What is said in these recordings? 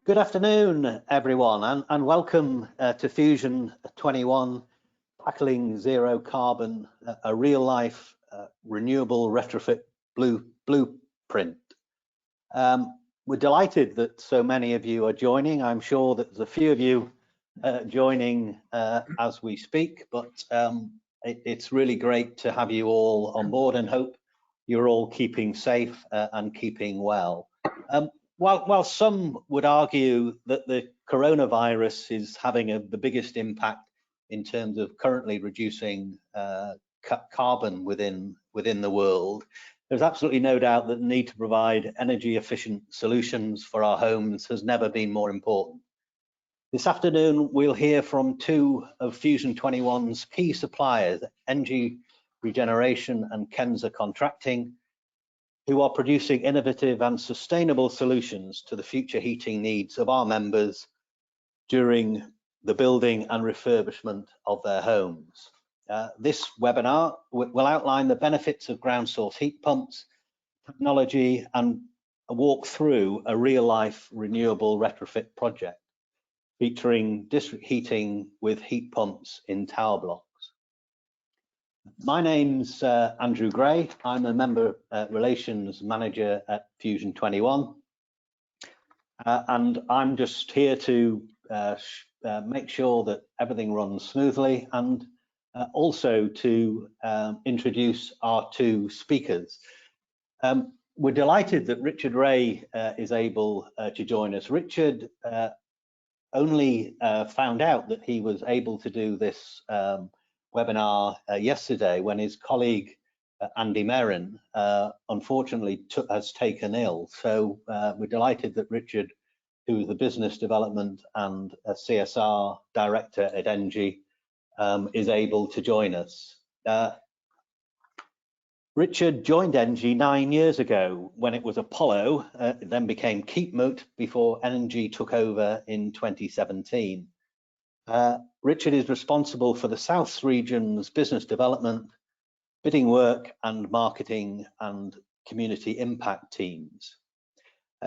Good afternoon, everyone, and welcome to Fusion21, tackling zero carbon, a real-life renewable retrofit blueprint. We're delighted that so many of you are joining. I'm sure that there's a few of you joining as we speak, but it's really great to have you all on board and hope you're all keeping safe and keeping well. While some would argue that the coronavirus is having the biggest impact in terms of currently reducing carbon within the world, there's absolutely no doubt that the need to provide energy efficient solutions for our homes has never been more important. This afternoon, we'll hear from two of Fusion21's key suppliers, ENGIE, Regeneration and Kensa Contracting, who are producing innovative and sustainable solutions to the future heating needs of our members during the building and refurbishment of their homes. This webinar will outline the benefits of ground source heat pumps, technology, and walk through a real-life renewable retrofit project featuring district heating with heat pumps in tower blocks. My name's Andrew Gray. I'm a member relations manager at Fusion21, and I'm just here to make sure that everything runs smoothly and also to introduce our two speakers. We're delighted that Richard Ray is able to join us. Richard only found out that he was able to do this webinar yesterday when his colleague Andy Merrin unfortunately has taken ill. So we're delighted that Richard, who is the business development and CSR director at ENGIE, is able to join us. Richard joined ENGIE 9 years ago when it was Apollo, then became Keepmoat before ENGIE took over in 2017. Richard is responsible for the South region's business development, bidding work and marketing and community impact teams.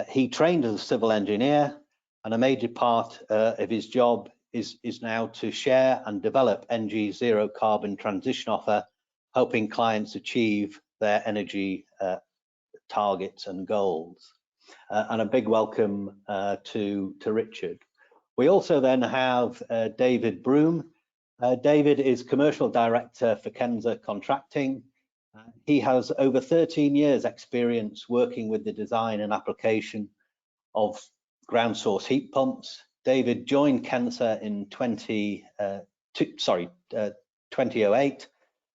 He trained as a civil engineer, and a major part of his job is now to share and develop ENGIE's zero carbon transition offer, helping clients achieve their energy targets and goals. And a big welcome to Richard. We also then have David Broom. David is Commercial Director for Kensa Contracting. He has over 13 years experience working with the design and application of ground source heat pumps. David joined Kensa in 2008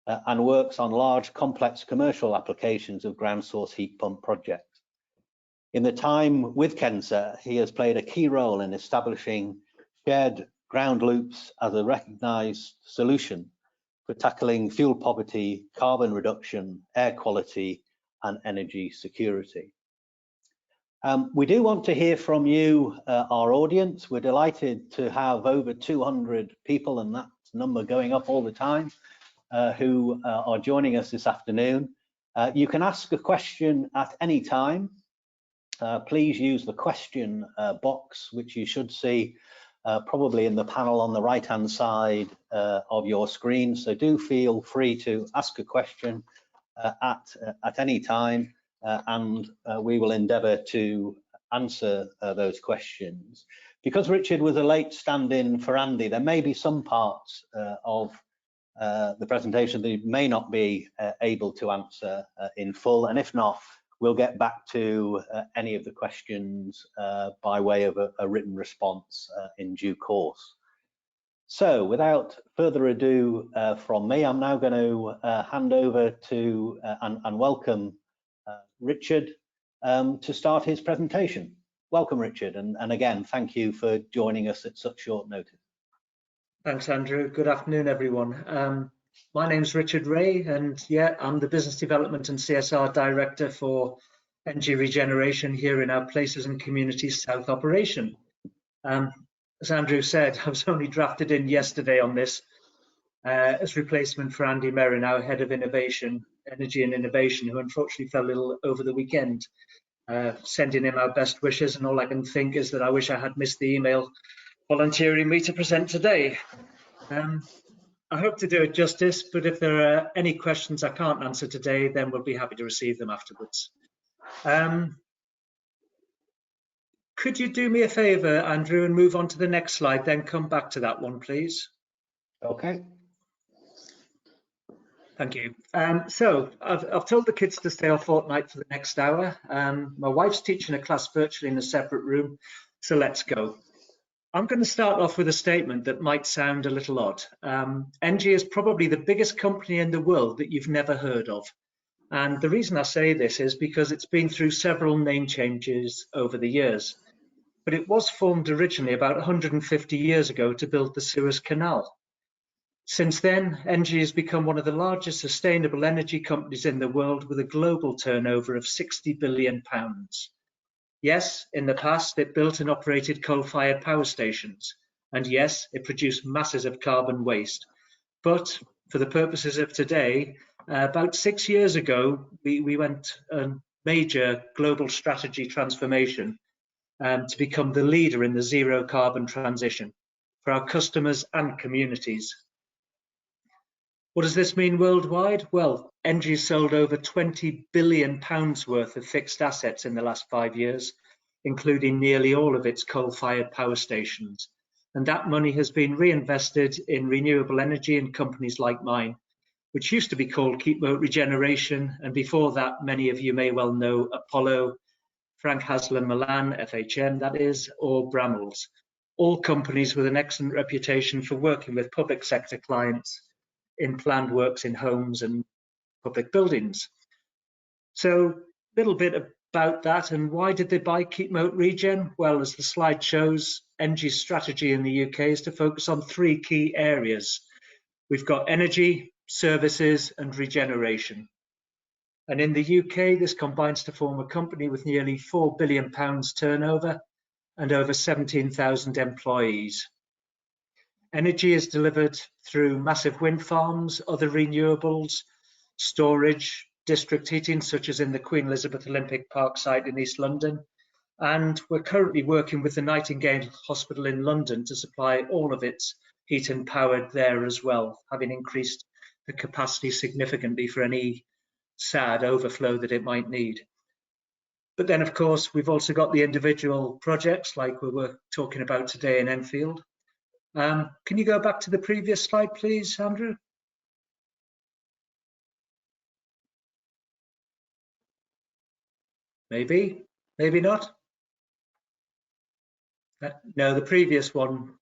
and works on large complex commercial applications of ground source heat pump projects. In the time with Kensa, he has played a key role in establishing shared ground loops as a recognised solution for tackling fuel poverty, carbon reduction, air quality, and energy security. We do want to hear from you, our audience. We're delighted to have over 200 people, and that number going up all the time, who are joining us this afternoon. You can ask a question at any time. Please use the question box, which you should see probably in the panel on the right hand side of your screen. So do feel free to ask a question at any time, and we will endeavour to answer those questions. Because Richard was a late stand-in for Andy, there may be some parts of the presentation that he may not be able to answer in full, and if not, we'll get back to any of the questions by way of a written response in due course. So without further ado from me, I'm now going to hand over to and welcome Richard to start his presentation. Welcome, Richard, and again, thank you for joining us at such short notice. Thanks, Andrew. Good afternoon, everyone. My name's Richard Ray, and yeah, I'm the Business Development and CSR Director for ENGIE Regeneration here in our Places and Communities South operation. As Andrew said, I was only drafted in yesterday on this as replacement for Andy Merrin, our Head of Innovation, Energy and Innovation, who unfortunately fell ill over the weekend. sending him our best wishes, and all I can think is that I wish I had missed the email volunteering me to present today. I hope to do it justice, but if there are any questions I can't answer today, then we'll be happy to receive them afterwards. Could you do me a favour, Andrew, and move on to the next slide, then come back to that one, please? Okay. Thank you. So I've told the kids to stay off fortnight for the next hour. My wife's teaching a class virtually in a separate room, so let's go. I'm going to start off with a statement that might sound a little odd. ENGIE is probably the biggest company in the world that you've never heard of. And the reason I say this is because it's been through several name changes over the years. But it was formed originally about 150 years ago to build the Suez Canal. Since then, ENGIE has become one of the largest sustainable energy companies in the world with a global turnover of £60 billion. Yes, in the past, it built and operated coal-fired power stations. And yes, it produced masses of carbon waste. But for the purposes of today, about 6 years ago, we went a major global strategy transformation to become the leader in the zero carbon transition for our customers and communities. What does this mean worldwide? Well, ENGIE sold over £20 billion worth of fixed assets in the last 5 years, including nearly all of its coal-fired power stations. And that money has been reinvested in renewable energy in companies like mine, which used to be called Regeneration. And before that, many of you may well know Apollo, Frank Haslam Milan, FHM that is, or Brambles, all companies with an excellent reputation for working with public sector clients in planned works in homes and public buildings. So a little bit about that, and why did they buy Keepmoat Regen? Well, as the slide shows, ENGIE's strategy in the UK is to focus on 3 key areas. We've got energy, services and regeneration. And in the UK, this combines to form a company with nearly £4 billion turnover and over 17,000 employees. Energy is delivered through massive wind farms, other renewables, storage, district heating, such as in the Queen Elizabeth Olympic Park site in East London. And we're currently working with the Nightingale Hospital in London to supply all of its heat and power there as well, having increased the capacity significantly for any sad overflow that it might need. But then, of course, we've also got the individual projects like we were talking about today in Enfield. Can you go back to the previous slide, please, Andrew? Maybe, maybe not. No, the previous one.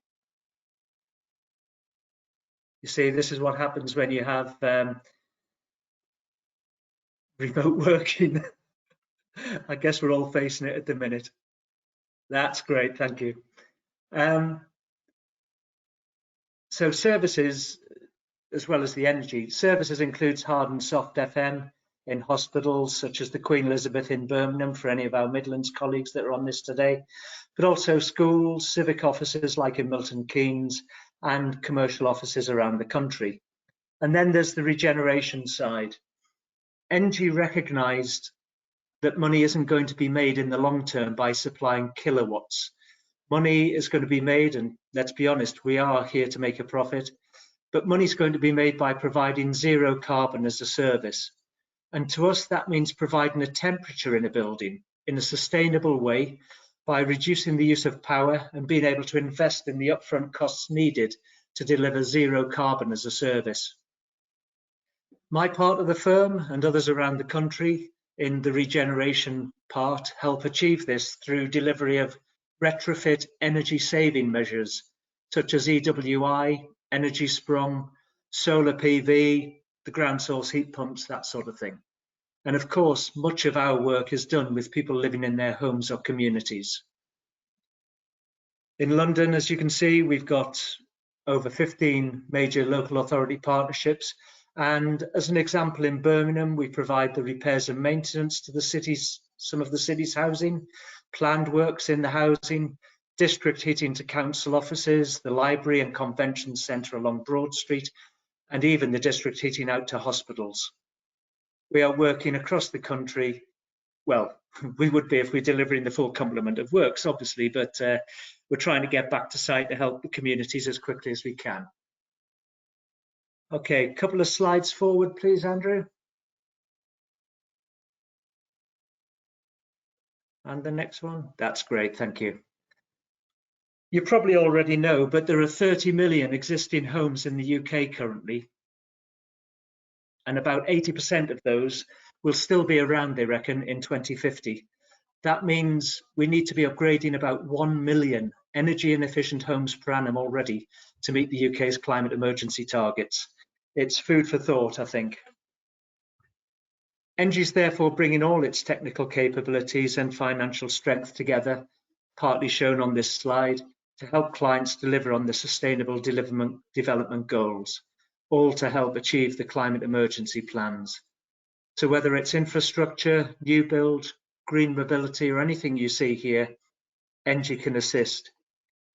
You see, this is what happens when you have remote working. I guess we're all facing it at the minute. That's great, thank you. So services, as well as the energy. Services includes hard and soft FM in hospitals such as the Queen Elizabeth in Birmingham for any of our Midlands colleagues that are on this today, but also schools, civic offices like in Milton Keynes and commercial offices around the country. And then there's the regeneration side. ENGIE recognised that money isn't going to be made in the long term by supplying kilowatts. Money is going to be made, and let's be honest, we are here to make a profit, but money's going to be made by providing zero carbon as a service. And to us, that means providing a temperature in a building in a sustainable way by reducing the use of power and being able to invest in the upfront costs needed to deliver zero carbon as a service. My part of the firm and others around the country in the regeneration part help achieve this through delivery of retrofit energy saving measures such as EWI, energy sprung, solar PV, the ground source heat pumps, that sort of thing. And of course, much of our work is done with people living in their homes or communities. In London, as you can see, we've got over 15 major local authority partnerships. And as an example, in Birmingham, we provide the repairs and maintenance to the city's, some of the city's housing, planned works in the housing, district heating to council offices, the library and convention centre along Broad Street, and even the district heating out to hospitals. We are working across the country Well, we would be if we're delivering the full complement of works, obviously, but we're trying to get back to site to help the communities as quickly as we can. Okay, a couple of slides forward, please, Andrew. And the next one. That's great, thank you. You probably already know, but there are 30 million existing homes in the UK currently, and about 80% of those will still be around, they reckon, in 2050. That means we need to be upgrading about 1 million energy and efficient homes per annum already to meet the UK's climate emergency targets. It's food for thought, I think. ENGIE is therefore bringing all its technical capabilities and financial strength together, partly shown on this slide, to help clients deliver on the sustainable development goals, all to help achieve the climate emergency plans. So whether it's infrastructure, new build, green mobility, or anything you see here, ENGIE can assist.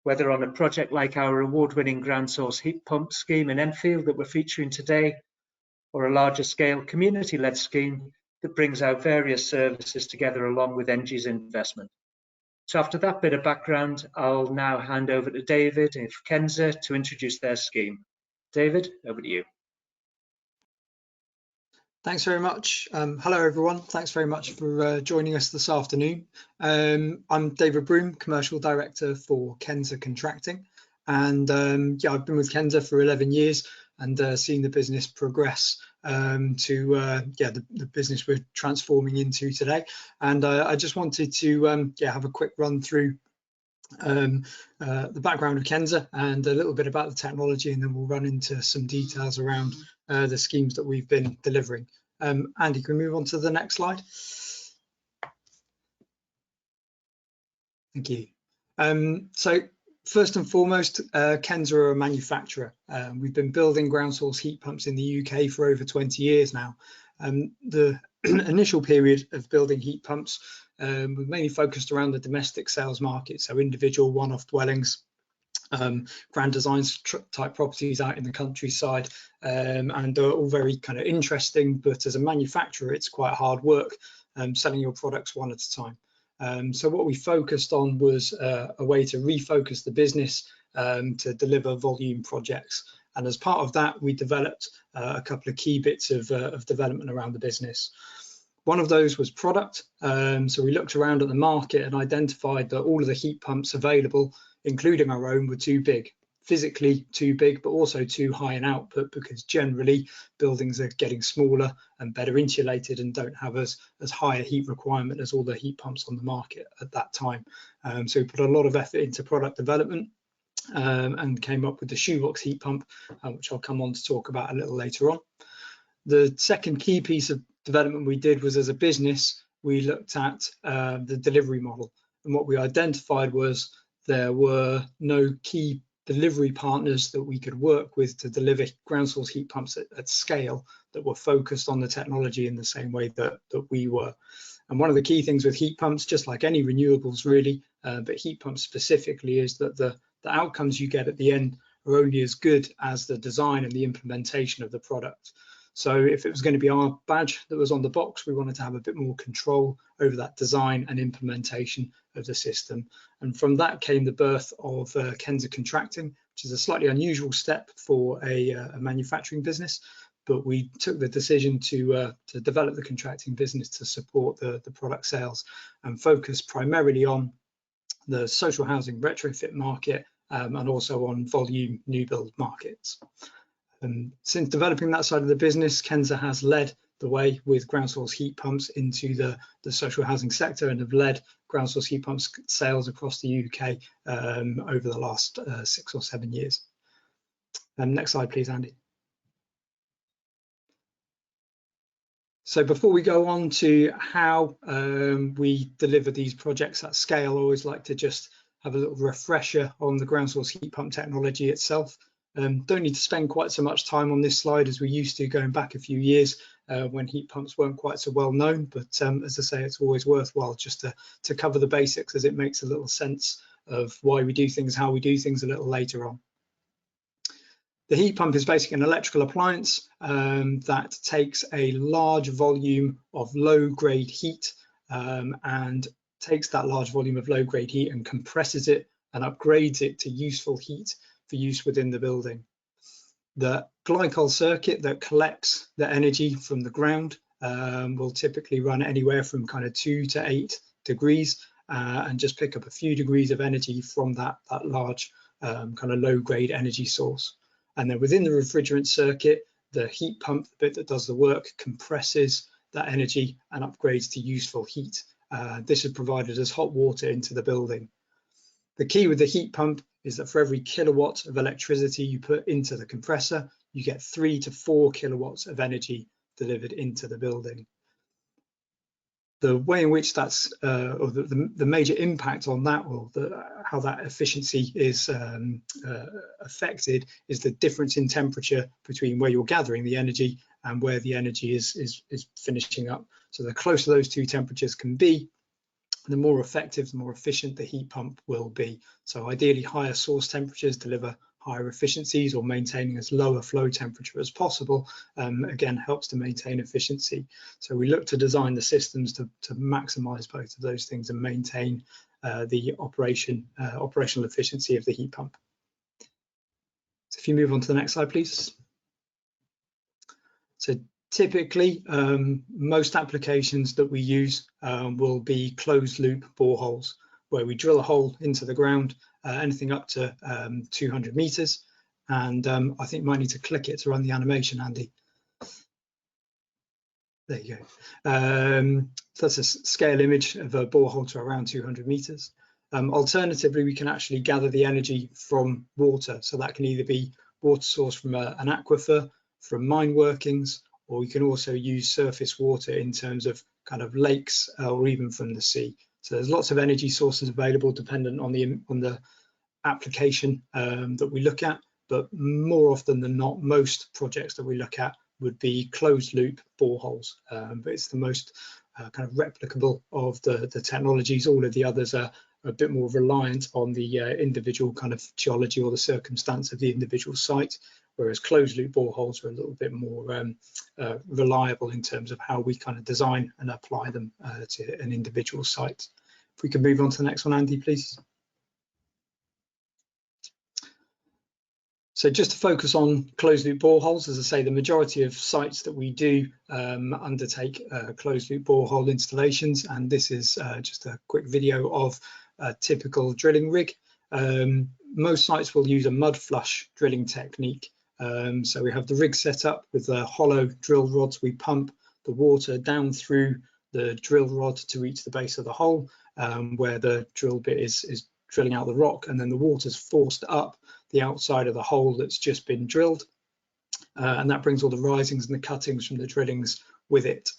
Whether on a project like our award-winning ground source heat pump scheme in Enfield that we're featuring today, or a larger scale community-led scheme that brings our various services together along with ENGIE's investment. So after that bit of background, I'll now hand over to David and Kensa to introduce their scheme. David, over to you. Thanks very much. Hello, everyone. Thanks very much for joining us this afternoon. I'm David Broom, Commercial Director for Kensa Contracting. And yeah, I've been with Kensa for 11 years and seen the business progress to the business we're transforming into today. And I just wanted to have a quick run through the background of Kensa and a little bit about the technology, and then we'll run into some details around the schemes that we've been delivering. Andy, can we move on to the next slide? Thank you. So first and foremost, Kensa are a manufacturer. We've been building ground source heat pumps in the UK for over 20 years now. The initial period of building heat pumps was mainly focused around the domestic sales market, so individual one-off dwellings, grand design type properties out in the countryside, and all very kind of interesting, but as a manufacturer it's quite hard work selling your products one at a time. So what we focused on was a way to refocus the business to deliver volume projects, and as part of that we developed a couple of key bits of development around the business. One of those was product. So we looked around at the market and identified that all of the heat pumps available, including our own, were too big, physically too big, but also too high in output, because generally buildings are getting smaller and better insulated and don't have as high a heat requirement as all the heat pumps on the market at that time. So we put a lot of effort into product development and came up with the Shoebox heat pump, which I'll come on to talk about a little later on. The second key piece of development we did was, as a business, we looked at the delivery model, and what we identified was there were no key delivery partners that we could work with to deliver ground source heat pumps at scale that were focused on the technology in the same way that we were. And one of the key things with heat pumps, just like any renewables really, but heat pumps specifically, is that the outcomes you get at the end are only as good as the design and the implementation of the product. So if it was going to be our badge that was on the box, we wanted to have a bit more control over that design and implementation of the system. And from that came the birth of Kensa Contracting, which is a slightly unusual step for a manufacturing business. But we took the decision to develop the contracting business to support the product sales and focus primarily on the social housing retrofit market and also on volume new build markets. Since developing that side of the business, Kensa has led the way with ground source heat pumps into the social housing sector and have led ground source heat pumps sales across the UK over the last 6 or 7 years. Next slide, please, Andy. So before we go on to how we deliver these projects at scale, I always like to just have a little refresher on the ground source heat pump technology itself. Don't need to spend quite so much time on this slide as we used to going back a few years when heat pumps weren't quite so well known, but as I say, it's always worthwhile just to cover the basics, as it makes a little sense of why we do things, how we do things a little later on. The heat pump is basically an electrical appliance that takes a large volume of low grade heat and takes that large volume of low-grade heat and compresses it and upgrades it to useful heat for use within the building. The glycol circuit that collects the energy from the ground will typically run anywhere from kind of 2 to 8 degrees and just pick up a few degrees of energy from that large kind of low-grade energy source. And then within the refrigerant circuit, the heat pump, the bit that does the work, compresses that energy and upgrades to useful heat. This is provided as hot water into the building. The key with the heat pump is that for every kilowatt of electricity you put into the compressor, you get 3 to 4 kilowatts of energy delivered into the building. The way in which that's, or the major impact on that, or how that efficiency is affected, is the difference in temperature between where you're gathering the energy and where the energy is finishing up. So the closer those two temperatures can be, the more effective, the more efficient the heat pump will be. So ideally, higher source temperatures deliver higher efficiencies, or maintaining as low a flow temperature as possible, again, helps to maintain efficiency. So we look to design the systems to maximize both of those things and maintain the operational efficiency of the heat pump. So if you move on to the next slide, please. So typically, most applications that we use will be closed loop boreholes, where we drill a hole into the ground, anything up to 200 meters. And I think you might need to click it to run the animation, Andy. There you go. So that's a scale image of a borehole to around 200 meters. Alternatively, we can actually gather the energy from water. So that can either be water source from an aquifer, from mine workings, or we can also use surface water in terms of kind of lakes or even from the sea. So there's lots of energy sources available dependent on the application that we look at, but more often than not, most projects that we look at would be closed loop boreholes, but it's the most kind of replicable of the technologies. All of the others are a bit more reliant on the individual kind of geology or the circumstance of the individual site, whereas closed loop boreholes are a little bit more reliable in terms of how we kind of design and apply them to an individual site. If we could move on to the next one, Andy, please. So just to focus on closed loop boreholes, as I say, the majority of sites that we do undertake closed loop borehole installations, and this is just a quick video of a typical drilling rig. Most sites will use a mud flush drilling technique. So we have the rig set up with the hollow drill rods. We pump the water down through the drill rod to reach the base of the hole, where the drill bit is drilling out the rock, and then the water's forced up the outside of the hole that's just been drilled, and that brings all the risings and the cuttings from the drillings with it.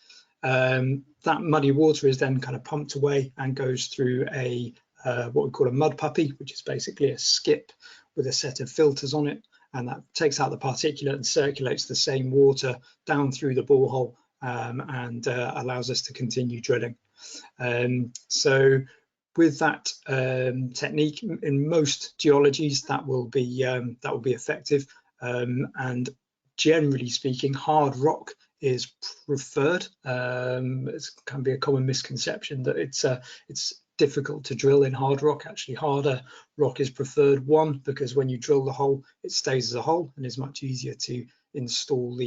That muddy water is then kind of pumped away and goes through a what we call a mud puppy, which is basically a skip with a set of filters on it, and that takes out the particulate and circulates the same water down through the borehole and allows us to continue drilling. So with that technique, in most geologies, that will be effective. And generally speaking, hard rock is preferred. It can be a common misconception that it's difficult to drill in hard rock. Actually, harder rock is preferred. One, because when you drill the hole, it stays as a hole and is much easier to install the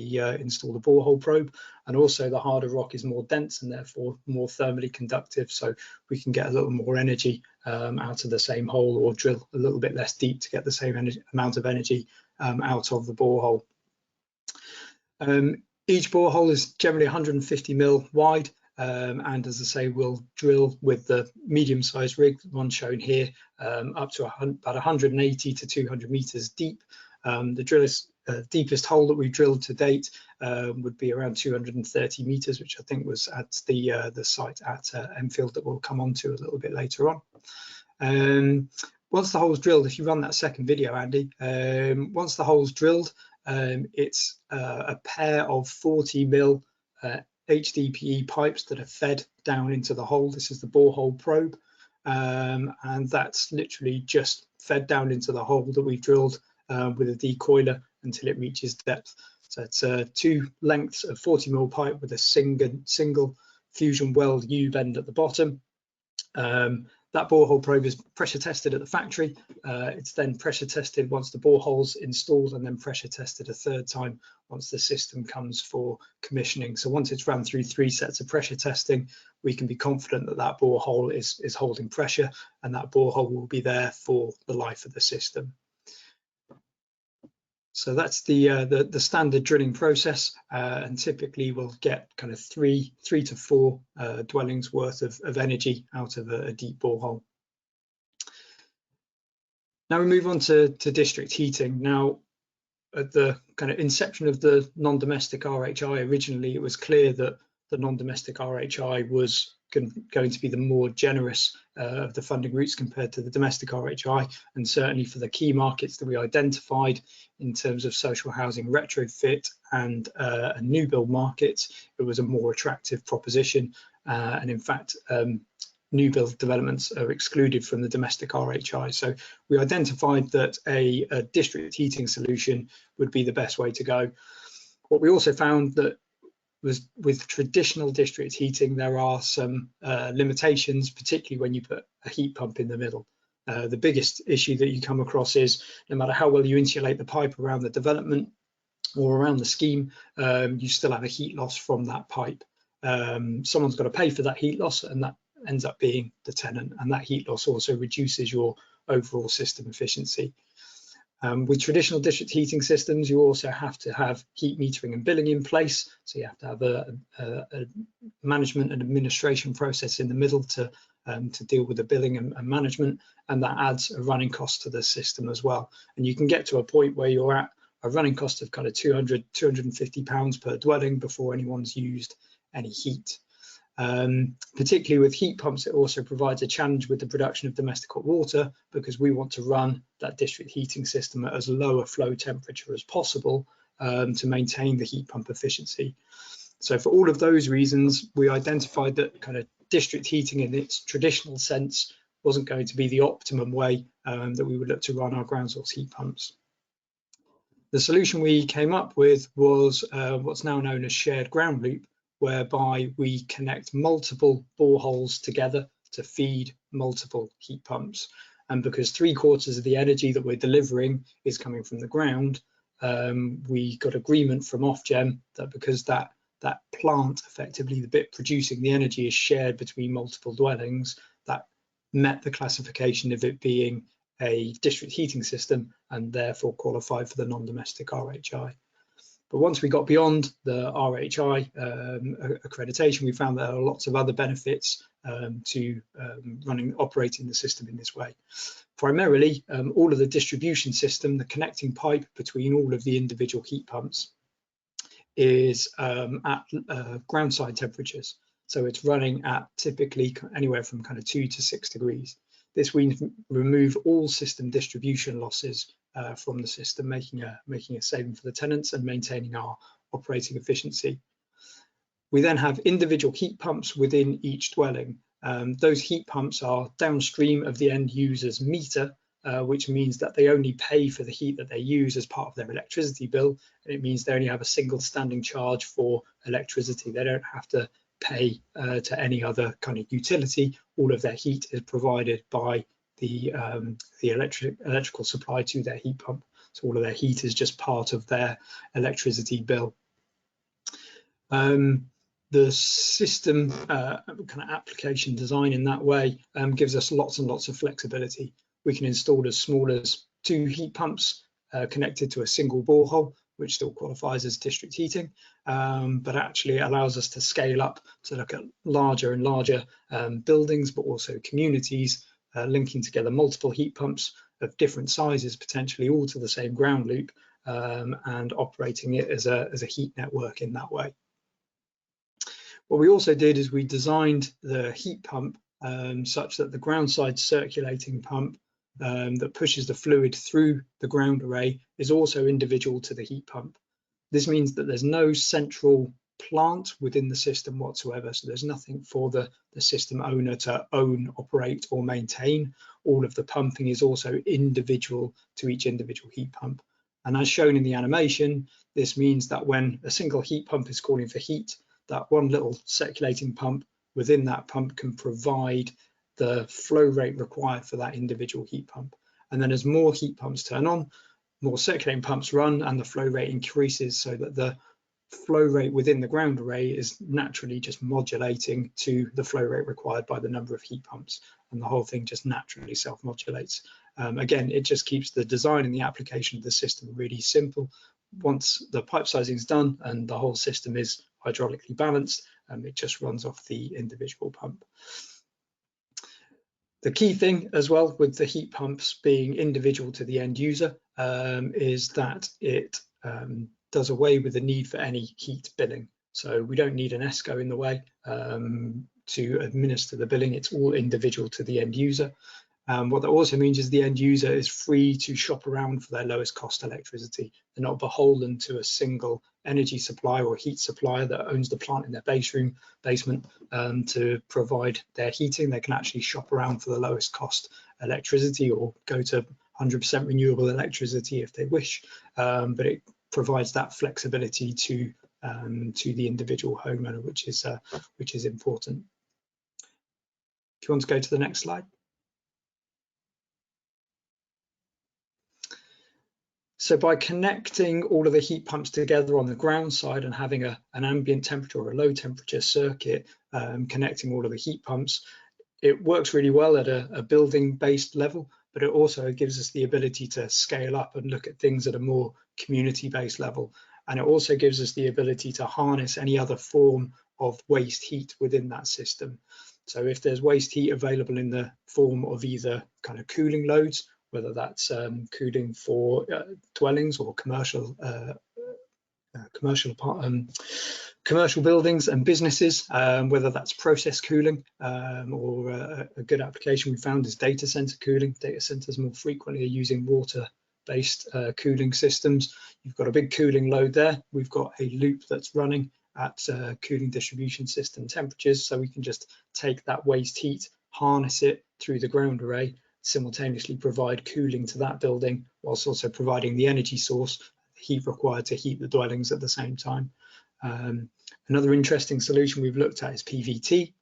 borehole probe, and also the harder rock is more dense and therefore more thermally conductive, so we can get a little more energy out of the same hole, or drill a little bit less deep to get the same amount of energy out of the borehole. Each borehole is generally 150 mil wide, and as I say, we'll drill with the medium-sized rig, one shown here, up to about 180 to 200 meters deep. The deepest hole that we've drilled to date would be around 230 meters, which I think was at the site at Enfield that we'll come on to a little bit later on. Once the hole's drilled, if you run that second video, Andy, once the hole's drilled, it's a pair of 40 mil HDPE pipes that are fed down into the hole. This is the borehole probe, and that's literally just fed down into the hole that we've drilled with a decoiler until it reaches depth. So it's two lengths of 40 mil pipe with a single fusion weld U bend at the bottom. That borehole probe is pressure tested at the factory. It's then pressure tested once the borehole's installed, and then pressure tested a third time once the system comes for commissioning. So once it's run through 3 sets of pressure testing, we can be confident that that borehole is holding pressure, and that borehole will be there for the life of the system. So that's the standard drilling process, and typically we'll get kind of three to four dwellings worth of energy out of a deep borehole. Now we move on to district heating. Now, at the kind of inception of the non-domestic RHI, originally it was clear that the non-domestic RHI was going to be the more generous of the funding routes compared to the domestic RHI, and certainly for the key markets that we identified in terms of social housing retrofit and new build markets, it was a more attractive proposition, and in fact new build developments are excluded from the domestic RHI. So we identified that a district heating solution would be the best way to go. What we also found that was with traditional district heating, there are some limitations, particularly when you put a heat pump in the middle. The biggest issue that you come across is no matter how well you insulate the pipe around the development or around the scheme, you still have a heat loss from that pipe. Someone's got to pay for that heat loss, and that ends up being the tenant, and that heat loss also reduces your overall system efficiency. With traditional district heating systems, you also have to have heat metering and billing in place. So you have to have a management and administration process in the middle to deal with the billing and management, and that adds a running cost to the system as well. And you can get to a point where you're at a running cost of kind of £250 per dwelling before anyone's used any heat. Particularly with heat pumps, it also provides a challenge with the production of domestic hot water, because we want to run that district heating system at as low a flow temperature as possible to maintain the heat pump efficiency. So for all of those reasons, we identified that kind of district heating in its traditional sense wasn't going to be the optimum way that we would look to run our ground source heat pumps. The solution we came up with was what's now known as shared ground loop, whereby we connect multiple boreholes together to feed multiple heat pumps. And because 3/4 of the energy that we're delivering is coming from the ground, we got agreement from Ofgem that because that plant, effectively the bit producing the energy, is shared between multiple dwellings, that met the classification of it being a district heating system and therefore qualified for the non-domestic RHI. But once we got beyond the RHI accreditation, we found there are lots of other benefits to operating the system in this way. Primarily, all of the distribution system, the connecting pipe between all of the individual heat pumps, is at ground side temperatures. So it's running at typically anywhere from kind of 2 to 6 degrees. This we remove all system distribution losses from the system, making a saving for the tenants and maintaining our operating efficiency. We then have individual heat pumps within each dwelling. Those heat pumps are downstream of the end user's meter, which means that they only pay for the heat that they use as part of their electricity bill, and it means they only have a single standing charge for electricity. They don't have to pay to any other kind of utility. All of their heat is provided by the electrical supply to their heat pump. So all of their heat is just part of their electricity bill. The system kind of application design in that way gives us lots and lots of flexibility. We can install as small as 2 heat pumps connected to a single borehole, which still qualifies as district heating, but actually allows us to scale up to look at larger and larger buildings, but also communities, linking together multiple heat pumps of different sizes, potentially all to the same ground loop, and operating it as a heat network in that way. What we also did is we designed the heat pump such that the ground side circulating pump that pushes the fluid through the ground array is also individual to the heat pump. This means that there's no central plant within the system whatsoever, so there's nothing for the system owner to own, operate or maintain. All of the pumping is also individual to each individual heat pump, and as shown in the animation, this means that when a single heat pump is calling for heat, that one little circulating pump within that pump can provide the flow rate required for that individual heat pump. And then as more heat pumps turn on, more circulating pumps run and the flow rate increases, so that the flow rate within the ground array is naturally just modulating to the flow rate required by the number of heat pumps, and the whole thing just naturally self-modulates. Again, it just keeps the design and the application of the system really simple. Once the pipe sizing is done and the whole system is hydraulically balanced, it just runs off the individual pump. The key thing as well with the heat pumps being individual to the end user is that it does away with the need for any heat billing. So we don't need an ESCO in the way to administer the billing. It's all individual to the end user. What that also means is the end user is free to shop around for their lowest cost electricity. They're not beholden to a single energy supplier or heat supplier that owns the plant in their basement to provide their heating. They can actually shop around for the lowest cost electricity or go to 100% renewable electricity if they wish, but it provides that flexibility to the individual homeowner, which is important. If you want to go to the next slide. So by connecting all of the heat pumps together on the ground side and having an ambient temperature or a low temperature circuit connecting all of the heat pumps, it works really well at a building based level, but it also gives us the ability to scale up and look at things at a more community based level. And it also gives us the ability to harness any other form of waste heat within that system. So if there's waste heat available in the form of either kind of cooling loads, whether that's cooling for dwellings or commercial buildings and businesses, whether that's process cooling or a good application we found is data center cooling. Data centers more frequently are using water-based cooling systems. You've got a big cooling load there. We've got a loop that's running at cooling distribution system temperatures, so we can just take that waste heat, harness it through the ground array, simultaneously provide cooling to that building whilst also providing the energy source, the heat required to heat the dwellings at the same time. Another interesting solution we've looked at is PVT,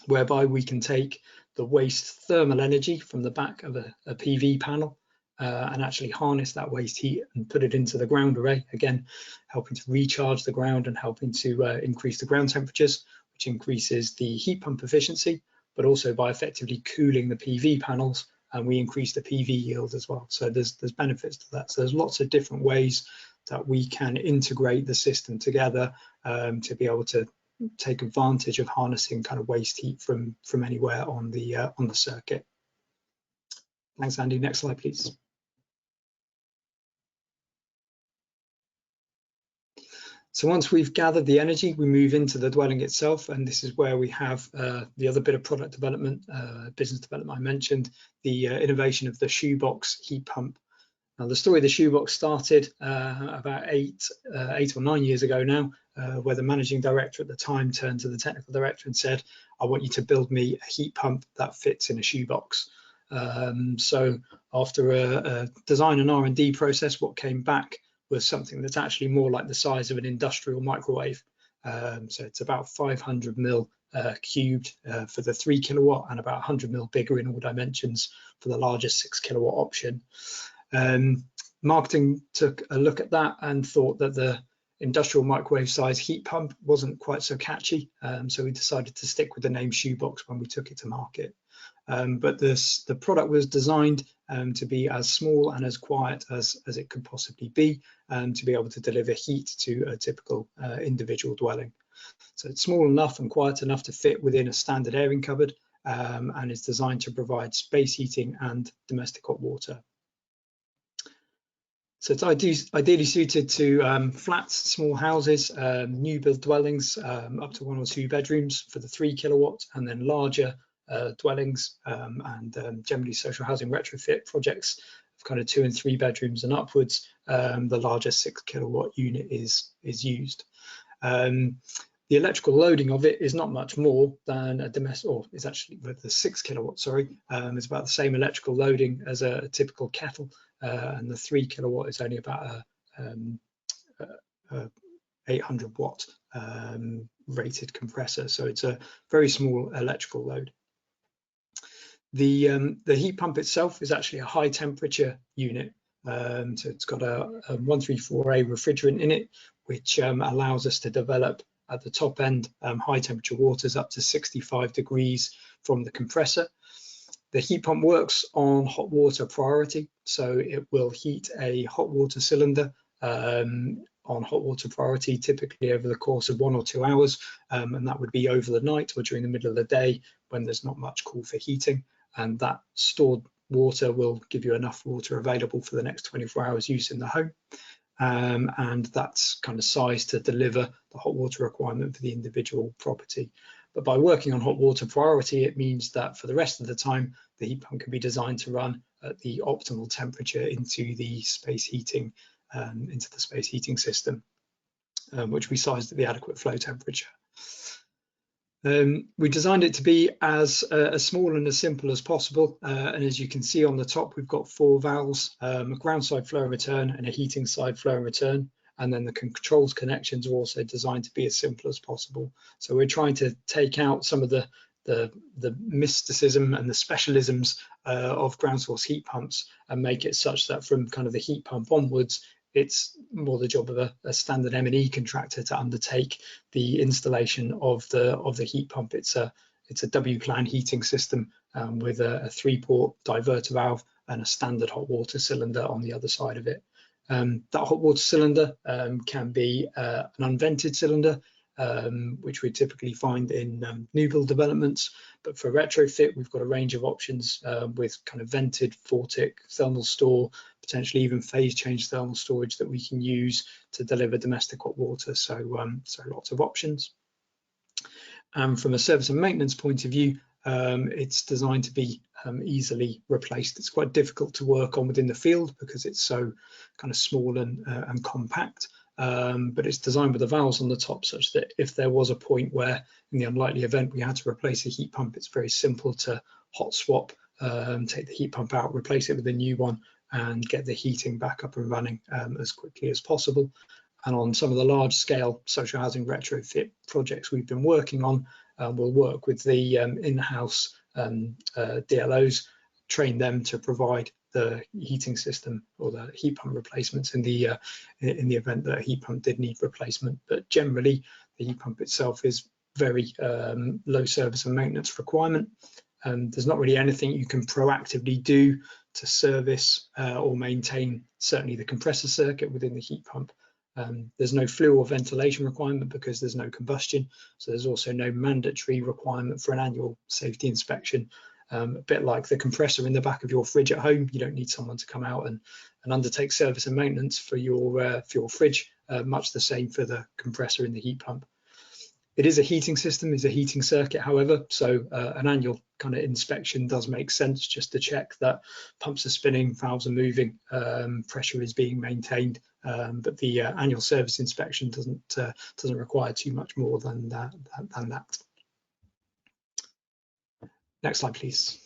whereby we can take the waste thermal energy from the back of a PV panel and actually harness that waste heat and put it into the ground array, again helping to recharge the ground and helping to increase the ground temperatures, which increases the heat pump efficiency, but also by effectively cooling the PV panels, and we increase the PV yield as well. So there's benefits to that. So there's lots of different ways that we can integrate the system together to be able to take advantage of harnessing kind of waste heat from anywhere on the circuit. Thanks, Andy. Next slide, please. So once we've gathered the energy, we move into the dwelling itself, and this is where we have the other bit of product development, business development I mentioned, the innovation of the Shoebox heat pump. Now, the story of the Shoebox started about eight or 9 years ago now, where the managing director at the time turned to the technical director and said, I want you to build me a heat pump that fits in a shoebox. So after a design and R&D process, what came back was something that's actually more like the size of an industrial microwave. So it's about 500 mil cubed for the 3 kilowatt and about 100 mil bigger in all dimensions for the largest 6 kilowatt option. Marketing took a look at that and thought that the industrial microwave size heat pump wasn't quite so catchy. So we decided to stick with the name Shoebox when we took it to market. But the product was designed to be as small and as quiet as it could possibly be, to be able to deliver heat to a typical individual dwelling. So it's small enough and quiet enough to fit within a standard airing cupboard, and is designed to provide space heating and domestic hot water. So it's ideally suited to flats, small houses, new build dwellings up to 1 or 2 bedrooms for the 3 kilowatt, and then larger dwellings and generally social housing retrofit projects of kind of 2 and 3 bedrooms and upwards. The larger 6 kilowatt unit is used. The electrical loading of it is not much more than a domestic, or it's actually with the 6 kilowatt, sorry, it's about the same electrical loading as a typical kettle, and the 3 kilowatt is only about a 800 watt rated compressor, so it's a very small electrical load. The heat pump itself is actually a high temperature unit, so it's got a 134A refrigerant in it, which allows us to develop at the top end high temperature waters up to 65 degrees from the compressor. The heat pump works on hot water priority, so it will heat a hot water cylinder on hot water priority, typically over the course of 1 or 2 hours, and that would be over the night or during the middle of the day when there's not much call for heating, and that stored water will give you enough water available for the next 24 hours use in the home. And that's kind of sized to deliver the hot water requirement for the individual property. But by working on hot water priority, it means that for the rest of the time, the heat pump can be designed to run at the optimal temperature into the space heating system, which we sized at the adequate flow temperature. We designed it to be as small and as simple as possible, and as you can see on the top, we've got 4 valves, a ground side flow and return and a heating side flow and return, and then the controls connections are also designed to be as simple as possible. So we're trying to take out some of the mysticism and the specialisms of ground source heat pumps and make it such that from kind of the heat pump onwards, it's more the job of a standard M&E contractor to undertake the installation of the heat pump. It's a W-plan heating system with a 3-port diverter valve and a standard hot water cylinder on the other side of it. That hot water cylinder can be an unvented cylinder, which we typically find in new build developments, but for retrofit we've got a range of options with kind of vented, Fortic, thermal store, potentially even phase change thermal storage that we can use to deliver domestic hot water. So lots of options. From a service and maintenance point of view, it's designed to be easily replaced. It's quite difficult to work on within the field because it's so kind of small and compact. But it's designed with the valves on the top such that if there was a point where, in the unlikely event, we had to replace a heat pump, it's very simple to hot swap, take the heat pump out, replace it with a new one, and get the heating back up and running as quickly as possible. And on some of the large scale social housing retrofit projects we've been working on, we'll work with the in-house DLOs, train them to provide the heating system or the heat pump replacements in the event that a heat pump did need replacement. But generally, the heat pump itself is very low service and maintenance requirement. There's not really anything you can proactively do to service or maintain, certainly the compressor circuit within the heat pump. There's no flue or ventilation requirement because there's no combustion, so there's also no mandatory requirement for an annual safety inspection. A bit like the compressor in the back of your fridge at home, you don't need someone to come out and undertake service and maintenance for your fridge, much the same for the compressor in the heat pump. It is a heating system, it's a heating circuit, however, so an annual kind of inspection does make sense just to check that pumps are spinning, valves are moving, pressure is being maintained, but the annual service inspection doesn't require too much more than that. Next slide, please.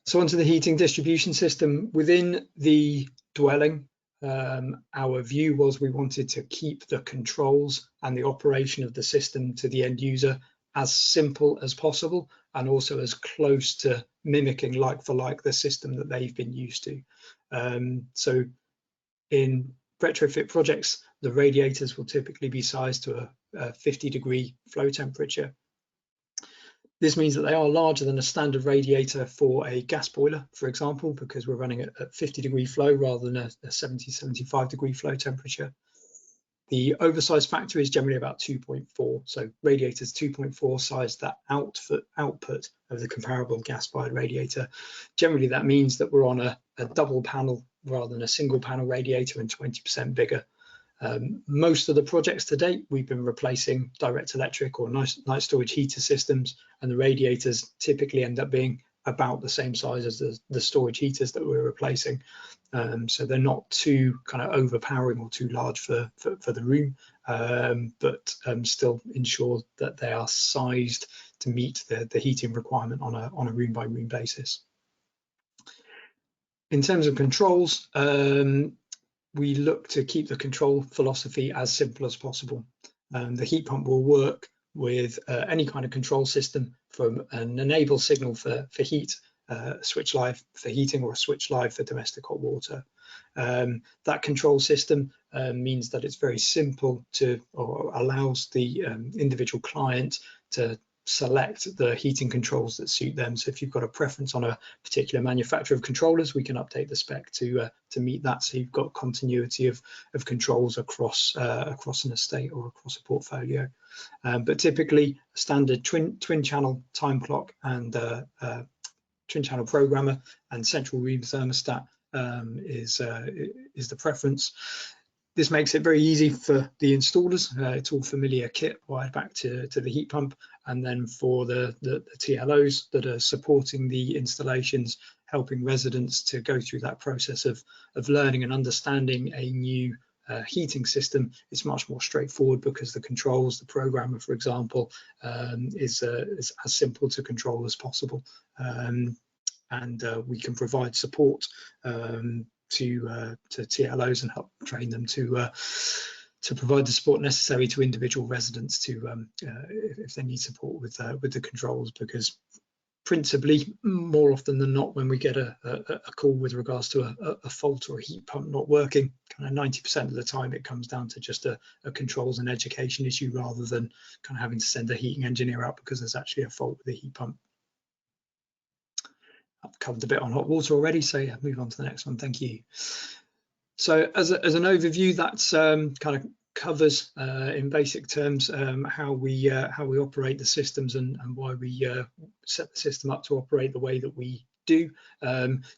So onto the heating distribution system. Within the dwelling, our view was we wanted to keep the controls and the operation of the system to the end user as simple as possible, and also as close to mimicking like for like the system that they've been used to. So in retrofit projects, the radiators will typically be sized to a 50-degree flow temperature. This means that they are larger than a standard radiator for a gas boiler, for example, because we're running at 50-degree flow rather than a 70-75-degree flow temperature. The oversize factor is generally about 2.4, so radiators 2.4 size that output of the comparable gas-fired radiator. Generally, that means that we're on a double panel rather than a single panel radiator and 20% bigger. Most of the projects to date, we've been replacing direct electric or night storage heater systems, and the radiators typically end up being about the same size as the storage heaters that we're replacing. So they're not too kind of overpowering or too large for the room, but still ensure that they are sized to meet the heating requirement on a room by room basis. In terms of controls, we look to keep the control philosophy as simple as possible. The heat pump will work with any kind of control system, from an enable signal for heat, switch live for heating, or a switch live for domestic hot water. That control system means that it's very simple to, or allows the individual client to select the heating controls that suit them. So if you've got a preference on a particular manufacturer of controllers, we can update the spec to meet that, so you've got continuity of controls across an estate or across a portfolio. But typically a standard twin channel time clock and twin channel programmer and central room thermostat is the preference. This makes it very easy for the installers. It's all familiar kit wired back to the heat pump, and then for the TLOs that are supporting the installations, helping residents to go through that process of learning and understanding a new heating system, it's much more straightforward, because the controls, the programmer, for example, is as simple to control as possible. And we can provide support to TLOs and help train them to provide the support necessary to individual residents to if they need support with the controls, because principally, more often than not, when we get a call with regards to a fault or a heat pump not working, kind of 90% of the time it comes down to just a controls and education issue, rather than kind of having to send a heating engineer out because there's actually a fault with the heat pump. I've covered a bit on hot water already, so yeah, move on to the next one. Thank you. So as an overview, that's kind of covers in basic terms how we operate the systems and why we set the system up to operate the way that we do.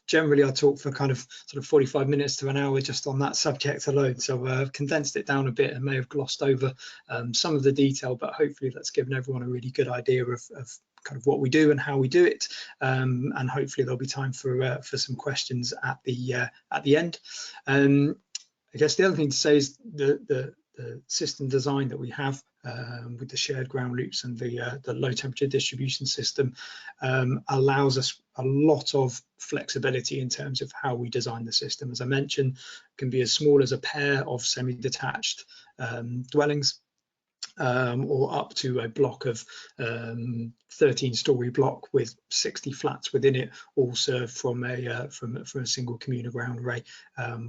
Generally, I talk for kind of sort of 45 minutes to an hour just on that subject alone, so I've condensed it down a bit and may have glossed over some of the detail, but hopefully that's given everyone a really good idea of kind of what we do and how we do it, and hopefully there'll be time for some questions at the end. I guess the other thing to say is the system design that we have with the shared ground loops and the low temperature distribution system allows us a lot of flexibility in terms of how we design the system. As I mentioned, it can be as small as a pair of semi-detached dwellings, or up to a block of 13-story block with 60 flats within it, all served from a single communal ground array.